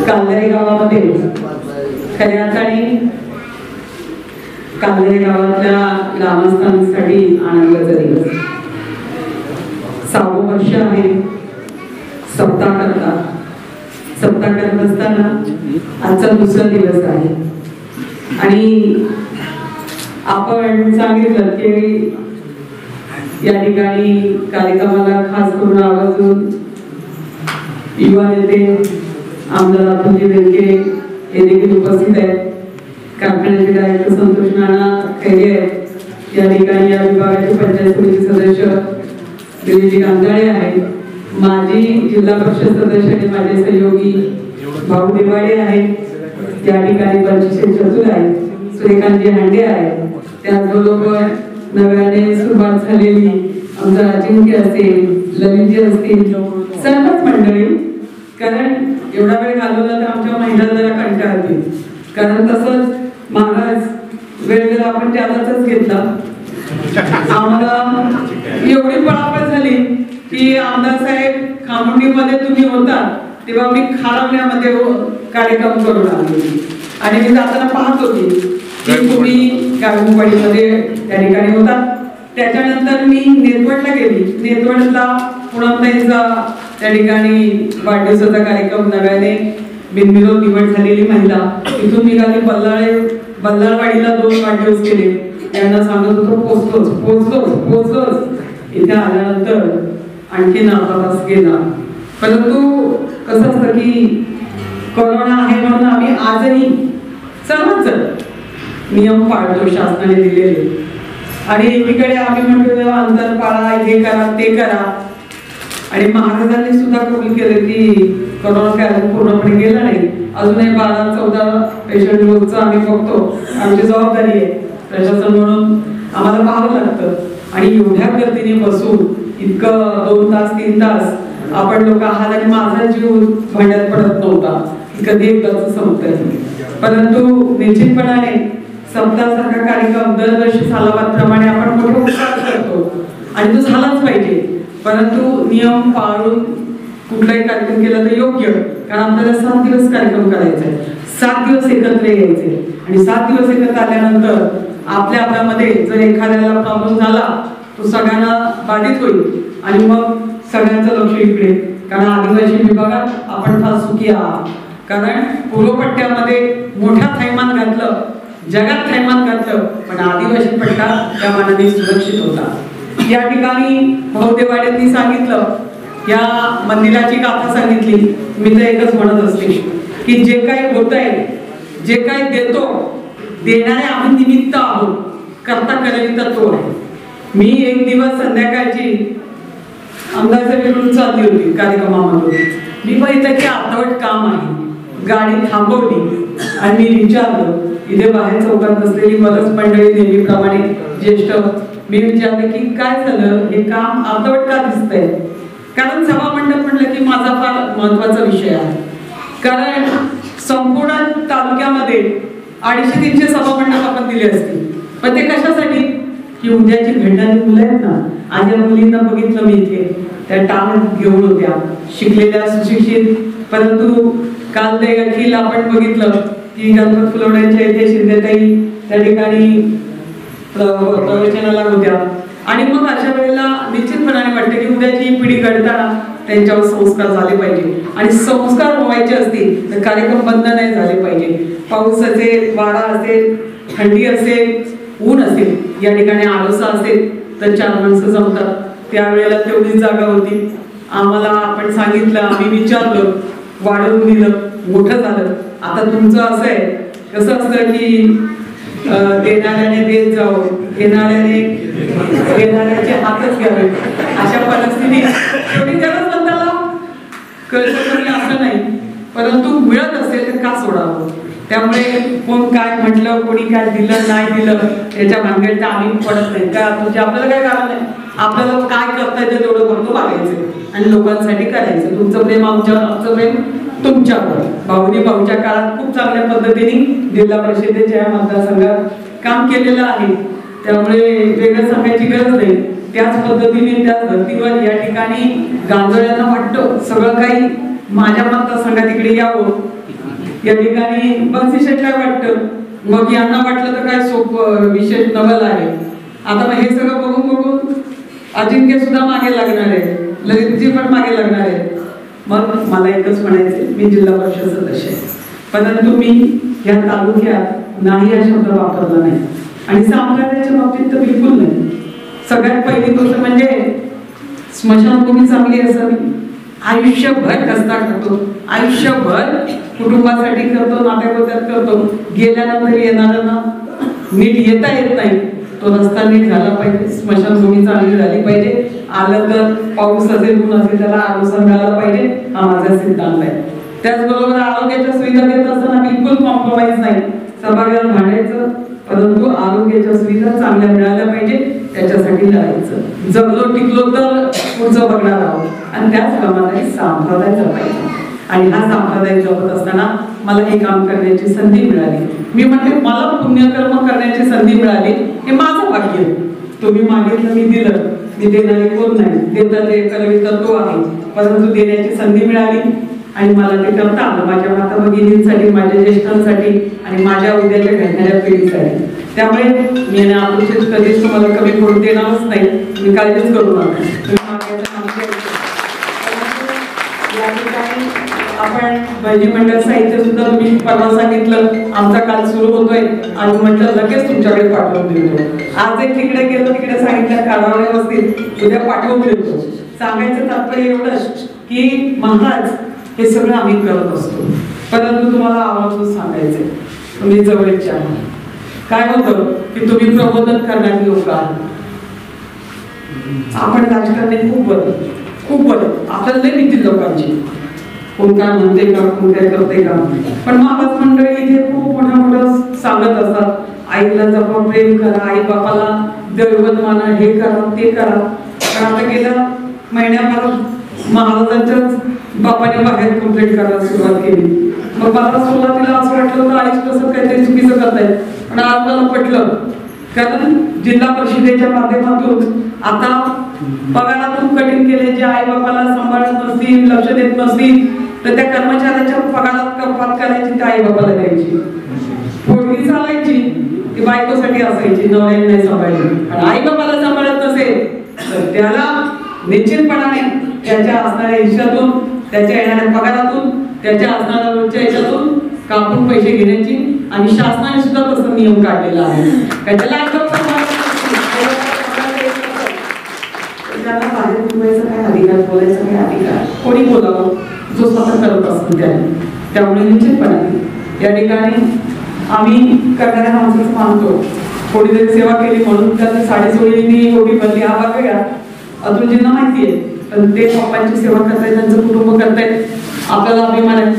कालदरे गावामध्ये खऱ्या अर्थाने कालदरे गावातल्या ग्रामस्थांसाठी आनंदाचा दिवस. 6वं वर्ष आहे सप्ताह करत असताना आजचा दुसरा दिवस आहे आणि आपण सांगितलं की या ठिकाणी कार्यक्रमाला खास करून आवर्जून युवा नेते आमदार अतुलजी बेनके हे देखील उपस्थित आहेत. कारखान्याचे डायरेक्टर संतोष नाना खैरे आहेत. या ठिकाणी या विभागाचे पंचायत समिती सदस्य दिलीपजी गांजाळे आहेत. माजी जिल्हा परिषद सदस्य आणि माझे सहयोगी भाऊ देवाडे आहेत. त्या ठिकाणी पंचशील चतुर आहेत. सूर्यकांतजी हांडे आहेत. त्याचबरोबर नव्याने सुरुवात झालेली आमचा अजिंक्य असेल, ललितजी असतील, सर्वच मंडळी. कारण एवढा वेळ घालवला तर आमच्या महिला जरा कंटाळतील. कारण तसंच महाराज वेळ आपण त्यालाच घेतला. आम्हाला एवढी पळापळ झाली की आमदार साहेब खामोंडीमध्ये तुम्ही होता तेव्हा मी खारवण्यामध्ये कार्यक्रम करून आले आणि मी जाताना पाहत होती की तुम्ही गायमुवाडीमध्ये त्या ठिकाणी होता. त्याच्यानंतर मी नेतवडला गेली. नेतवडला पुणमताईचा त्या ठिकाणी वाढदिवसाचा कार्यक्रम नव्याने बिनविरोध निवड झालेली महिला. इथून निघाले बल्लाळवाडीला 2 वाढदिवस केले. त्यांना सांगत होतो पोचतोच. इथे आल्यानंतर आणखीन अर्धा तास गेला. परंतु कसं असतं की कोरोना आहे म्हणून आम्ही आजही सर्वच नियम पाळतो शासनाने दिलेले. आणि एकीकडे आम्ही म्हणतो अंतर पाळा, हे करा ते करा. आणि महाराजांनी सुद्धा कबूल केलं की कोरोना काय अजून पूर्णपणे गेला नाही. अजूनही 12-14 पेशंट रोजचं आम्ही बघतो. आमची जबाबदारी आहे प्रशासन म्हणून आम्हाला पाहावं लागतं. आणि एवढ्या गर्दीने बसून इतकं 2 तास 3 तास आपण लोक आहात आणि माझा जीव भांड्यात पडत नव्हता की कधी एकदाच संपतंय. परंतु निश्चितपणाने सप्ताहासारखा कार्यक्रम दरवर्षी सालाबादप्रमाणे आपण मोठे उत्साह करतो आणि तो झालाच पाहिजे. परंतु नियम पाळून कुठलाही कार्यक्रम केला तर योग्य. कारण आपल्याला 7 दिवस कार्यक्रम करायचा आहे. 7 दिवस एकत्र यायचे आणि 7 दिवस एकत्र आल्यानंतर आपल्यामध्ये जर एखाद्याला प्रॉब्लेम झाला तो सगळ्यांना बाधित होईल आणि मग सगळ्यांचं लक्ष इकडे. कारण आदिवासी विभागात आपण फार सुखी आहात. कारण पूर्वपट्ट्यामध्ये मोठ्या थैमान घातलं, जगात थैमान घातलं, पण आदिवासी पट्टा त्या मानाने सुरक्षित होता. या ठिकाणी भाऊदेवाड्यांनी सांगितलं, या मंदिराची गाथा सांगितली. मी तर एकच म्हणत असते की जे काही होत आहे, जे काही देतो, देणारे आम्ही निमित्त आहोत, करता करविता तो आहे. मी एक दिवस संध्याकाळची आमदारच्या विरुद्ध चालली होती कार्यक्रमामधून. मी बघितलं की अर्धवट काम आहे. गाडी थांबवली आणि मी विचारलं, इथे बाहेर चौकात बसलेली बरंच मंडळी नेहमीप्रमाणे ज्येष्ठ, मी विचारलं की काय झालं, हे काम अर्धवट का दिसतंय. कारण सभामंडप म्हटलं की माझा फार महत्वाचा विषय आहे. कारण संपूर्ण तालुक्यामध्ये 250-300 सभामंडप आपण दिले असतील, पण ते कशासाठी की उद्याची घडणारी मुलं आहेत ना. आज या मुलींना बघितलं मी इथे, त्या टाळ घेऊन होत्या, शिकलेल्या सुशिक्षित. परंतु काल ते अखिल आपण बघितलं की गणपत फुलवड्यांच्या इथे शिंदेताई त्या ठिकाणी प्रवचनाला होत्या. आणि मग अशा वेळेला निश्चितपणाने वाटतं की उद्याची पिढी घडताना त्यांच्यावर संस्कार झाले पाहिजे. आणि संस्कार व्हायचे असतील तर कार्यक्रम बंद नाही झाले पाहिजे. पाऊस असेल, वारा असेल, थंडी असेल, ऊन असेल, या ठिकाणी आडोसा असेल तर 4 माणसं जमतात. त्यावेळेला तेवढीच जागा होती. आम्हाला आपण सांगितलं, आम्ही विचारलं, वाढवून दिलं, मोठं झालं. आता तुमचं असं आहे, कसं असतं की देणाऱ्याने देत जावं, देणाऱ्याचे हातच घ्यावे, अशा परिस्थितीत एवढी गरज बंदाला कळतं असं नाही. परंतु मिळत असेल तर का सोडावं. त्यामुळे कोण काय म्हटलं, कोणी काय दिलं नाही दिलं त्याच्या भानगडीत आम्ही पडत नाही. का तुझे आपल्याला काय कारण नाही. आपल्याला काय करता येतं तेवढं करतो, बघायचं आणि लोकांसाठी करायचं. तुमचं प्रेम आमच्यावर, आमचं प्रेम तुमच्यावर. भाऊनी भाऊच्या काळात खूप चांगल्या पद्धतीने जिल्हा परिषदेच्या मतदारसंघात काम केलेलं आहे. त्यामुळे वेगळं सांगायची गरज नाही. त्याच पद्धतीने त्या धर्तीवर या ठिकाणी गांजोळ्यांना वाटतं सगळं काही माझ्या मतदारसंघात तिकडे यावं, या ठिकाणी बन्सी शेठ काय वाटतं, मग यांना वाटलं तर काय सोपं विशेष नवल आहे. आता मग हे सगळं बघून बघून अजिंक्य सुद्धा मागे लागणार आहे, ललितजी पण मागे लागणार आहे. मग मला एकच म्हणायचे, मी जिल्हा परिषद सदस्य आहे, परंतु मी या तालुक्यात नाही हा शब्द वापरला नाही आणि संप्रदायाच्या बाबतीत तर बिलकुल नाही. सगळ्यात पहिली गोष्ट म्हणजे स्मशानभूमी चांगली असावी. आयुष्यभर रस्ता करतो, आयुष्यभर कुटुंबासाठी करतो, नातेवाईकात करतो, गेल्यानंतर येणाऱ्यांना नीट येता येत नाही, तो रस्ता नीट झाला पाहिजे, स्मशानभूमी चांगली झाली पाहिजे. आलं तर पाऊस असेल ऊन असेल त्याला अनुसरण मिळालं पाहिजे, हा माझा सिद्धांत आहे. त्याचबरोबर आरोग्याच्या सुविधा देत असताना बिलकुल कॉम्प्रोमाइज नाही. सभागृहात भांडायचं, परंतु आरोग्याच्या सुविधा चांगल्या मिळाल्या पाहिजे त्याच्यासाठी लढायचं. जगलो टिकलो तर पुढचं बघणार आहोत आणि त्याचप्रमाणे संप्रदाय जपायचा. आणि हा संप्रदाय जपत असताना मला हे काम करण्याची संधी मिळाली. मी म्हणते मला पुण्यकर्म करण्याची संधी मिळाली, हे माझं भाग्य. तुम्ही मागितलं मी दिलं, मी देणारे कोण नाही, देता ते करविता तो आहे, परंतु देण्याची संधी मिळाली आणि मला ते करता आलं माझ्या माता भगिनींसाठी, माझ्या ज्येष्ठांसाठी आणि माझ्या उद्याच्या घडणाऱ्या पिढीसाठी. त्यामुळे मी अपेक्षित कधीच तुम्हाला कमी करून देणारच नाही, मी काळजीच करू नका. आपण बहिणी मंडळ साहित्य सुद्धा तुम्ही परवा सांगितलं, आमचा काल सुरू होतोय आणि म्हटलं लगेच तुमच्याकडे पाठवून देतो. आज एक तिकडे गेलो, तिकडे सांगितलं काढावे व्यवस्थित, उद्या पाठवून देतो. सांगायचं तात्पर्य एवढंच की महाराज हे सगळं आम्ही करत असतो, परंतु तुम्हाला आवर्जून सांगायचंय तुम्ही जवळचे आहात. काय होतं की तुम्ही प्रबोधन करणारी लोक आहात. आपण राजकारणात खूप बरं आपल्याला नाही भीती लोकांची, कोण काय म्हणते का, कोण काय करते का. पण महाराज मंडळी इथे खूप मोठं सांगत असतात, आईला जपा, प्रेम करा, आई बापाला दैवत माना, हे करा ते करा. पण आता गेल्या महिन्याभरात महाराजांच्याच बापाने बाहेर कंप्लेंट करायला सुरुवात केली. मग मला सुरुवातीला असं वाटलं होतं आईच कसं काहीतरी चुकीचं करतायत, पण आज मला पटलं. कारण जिल्हा परिषदेच्या माध्यमातून आता पगारातून कटिंग केले, जे आई बापाला सांभाळत नसतील, लक्ष देत नसतील, तर त्या कर्मचाऱ्याच्या पगारात कपात करायची, त्या आई बापाला द्यायची. पोटगी चालायची ती बायकोसाठी असायची, नवऱ्याने नाही सांभाळली. आणि आई बापाला सांभाळत नसेल तर त्याला निश्चितपणाने त्याच्या असणाऱ्या हिश्श्यातून, त्याच्या येणाऱ्या पगारातून, त्याच्या असणाऱ्या रोजच्या याच्यातून कापून पैसे घेण्याची आणि शासनाने सुद्धा तसा नियम काढलेला आहे. त्याला बाहेर बोलायचा काय अधिकार, बोलायचा काय अधिकार, कोणी बोलावं जो स्वतः करत असतो त्याने. त्यामुळे निश्चितपणे या ठिकाणी आम्ही करणाऱ्या माणसाचं मानतो. थोडी सेवा केली म्हणून त्याची साडेसोळीनी एवढी बनली हा भाग वेगळा, अतुलजींना माहिती आहे. पण ते पप्पांची सेवा करतायत, त्यांचं कुटुंब करतायत, आपल्याला अभिमान आहे,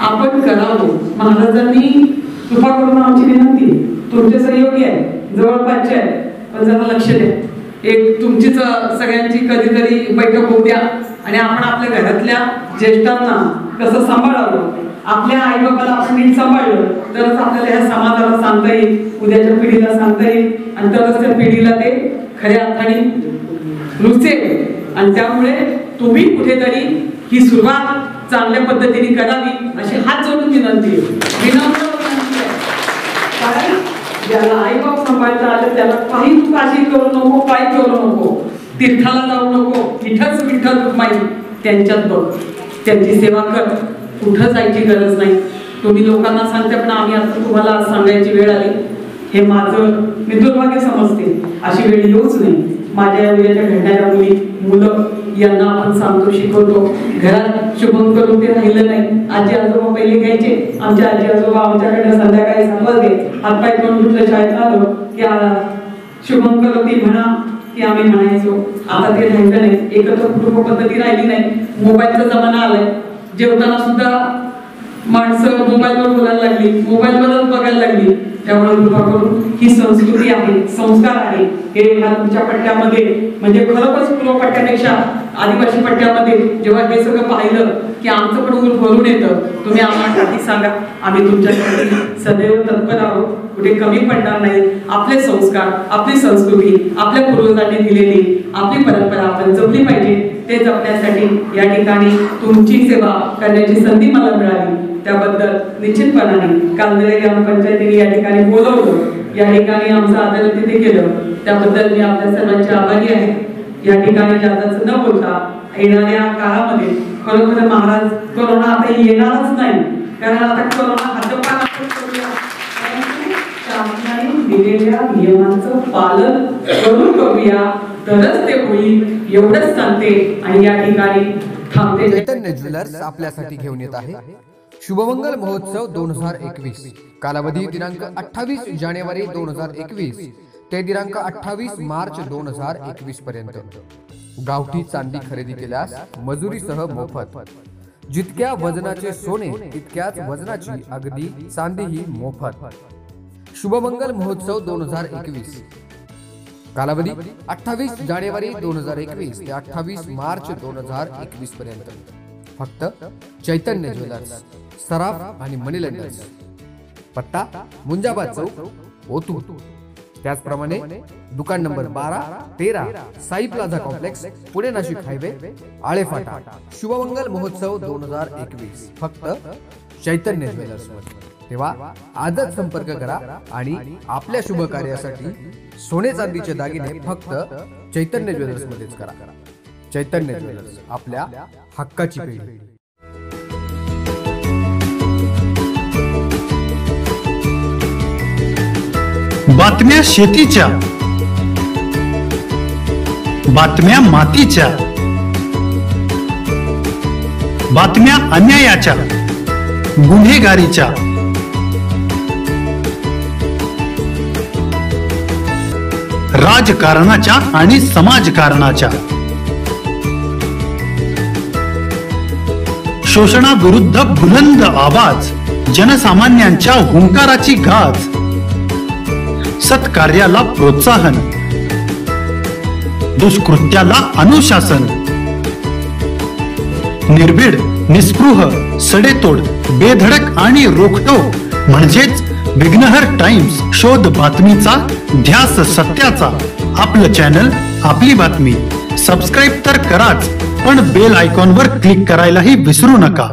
आपण करावं. महाराजांनी कृपा करून आमची विनंती, तुमचे सहयोगी आहे, जवळपासचे आहे, पण जरा लक्ष द्या. एक तुमचीच सगळ्यांची कधीतरी बैठक होऊ द्या आणि आपण आपल्या घरातल्या ज्येष्ठांना कसं सांभाळावं, आपल्या आई बाबाला आपण नीट सांभाळलं तरच आपल्याला ह्या समाजाला सांगता येईल, उद्याच्या पिढीला सांगता येईल आणि तरच त्या पिढीला ते खऱ्या अर्थाने रुचेल. आणि त्यामुळे तुम्ही कुठेतरी ही सुरुवात चांगल्या पद्धतीने करावी अशी हात जोडून विनंती आहे. कारण ज्याला आई बाप सांभाळता आलं त्याला काही तू काळजी करू नको, काही करू नको, तीर्थाला जाऊ नको, इथंच विठ्ठल रुक्माई त्यांच्यात बघ, त्यांची सेवा कर, कुठं जायची गरज नाही. तुम्ही लोकांना सांगते पण आम्ही आता तुम्हाला सांगायची वेळ आली, हे माझं मी दुर्भाग्य समजते. अशी वेळ येऊच नाही. माझ्या उद्याच्या घडणाऱ्या मुलं यांना आपण सांगतो, शिकवतो, घरात शुभम करून ते राहिलं नाही. आजी आजोबा पहिले घ्यायचे, आमच्या आजी आजोबा आमच्याकडे संध्याकाळी सांगले, हातपाय तोंड धुतलं शाळेत आलो की शुभम करोती म्हणा की आम्ही म्हणायचो. आता ते राहिलं नाही, एकत्र कुटुंब पद्धती राहिली नाही, मोबाईलचा जमाना आलाय. जेवताना सुद्धा माणसं मोबाईलवर बोलायला लागली, मोबाईलवरच बघायला लागली. त्यामुळे कृपा करून ही संस्कृती आहे, संस्कार आहे, हे ह्या तुमच्या पट्ट्यामध्ये म्हणजे खरोखरच पूर्व पट्ट्यापेक्षा आदिवासी पट्ट्यामध्ये जेव्हा हे सगळं पाहिलं की आमचं पण ऊर भरून येतं. तुम्ही आम्हाला काही सांगा, आम्ही तुमच्यासाठी सदैव तत्पर आहोत, कुठे कमी पडणार नाही. आपले संस्कार, आपली संस्कृती, आपल्या पूर्वजांनी दिलेली आपली परंपरा आपण जपली पाहिजे. ते जपण्यासाठी या ठिकाणी तुमची सेवा करण्याची संधी मला मिळाली, त्याबद्दल निश्चितपणाने कालदरे ग्रामपंचायतीने या ठिकाणी बोलवलं, या ठिकाणी आमचं आदर तिथे केलं, त्याबद्दल मी आपल्या सर्वांचे आभारी आहे. या ठिकाणी जास्त न बोलता येणाऱ्या काळामध्ये खरोखर महाराज कोरोना आता येणारच नाही, कारण आता कोरोना हद्दपार आपण करूया, शासनाने दिलेल्या नियमांचं पालन करून करूया तरच ते होईल एवढंच सांगते आणि या ठिकाणी थांबते. चैतन्य ज्वेलर्स आपल्यासाठी घेऊन येत आहे शुभमंगल महोत्सव 2021. कालावधी दिनांक 28 जानेवारी 2021 ते दिनांक 28 मार्च 2021 पर्यंत. गावठी चांदी खरेदी केल्यास मजुरीसह मोफत. जितक्या वजनाचे सोने तितक्याच वजनाची अगदी चांदीही मोफत. शुभमंगल महोत्सव 2021. कालावधी 28 जानेवारी 2021 ते 28 मार्च 2021 पर्यंत. फक्त चैतन्य ज्वेलर्स, सराफ आणि मनी लेंडर्स. पत्ता मुंजाबाद चौक, ओतूर. त्याचप्रमाणे दुकान number 12, 13 Sai plaza complex, Pune Nashik highway, Alephata. Shubhmangal महोत्सव 2021 फक्त चैतन्य ज्वेलर्स मध्ये. तेव्हा आजच संपर्क करा आणि आपल्या शुभ कार्यासाठी सोने चांदीचे दागिने फक्त चैतन्य ज्वेलर्स मध्येच करा. चैतन्य ज्वेलर्स, आपल्या हक्काची पेढी. बातम्या शेतीच्या, बातम्या मातीच्या, बातम्या अन्यायाच्या, गुन्हेगारीच्या, राजकारणाच्या आणि समाजकारणाच्या, शोषणाविरुद्ध बुलंद आवाज, जनसामान्यांच्या हुंकाराची गाज, सत्कार्याला प्रोत्साहन, दुष्कृत्याला अनुशासन, निर्भीड, निस्पृह, सडेतोड, बेधडक आणि रोखटोक म्हणजेच विघ्नहर टाइम्स. शोध बातमीचा, ध्यास सत्याचा. आपलं चॅनल, आपली बातमी. सबस्क्राईब तर कराच, पण बेल आयकॉनवर क्लिक करायलाही विसरू नका.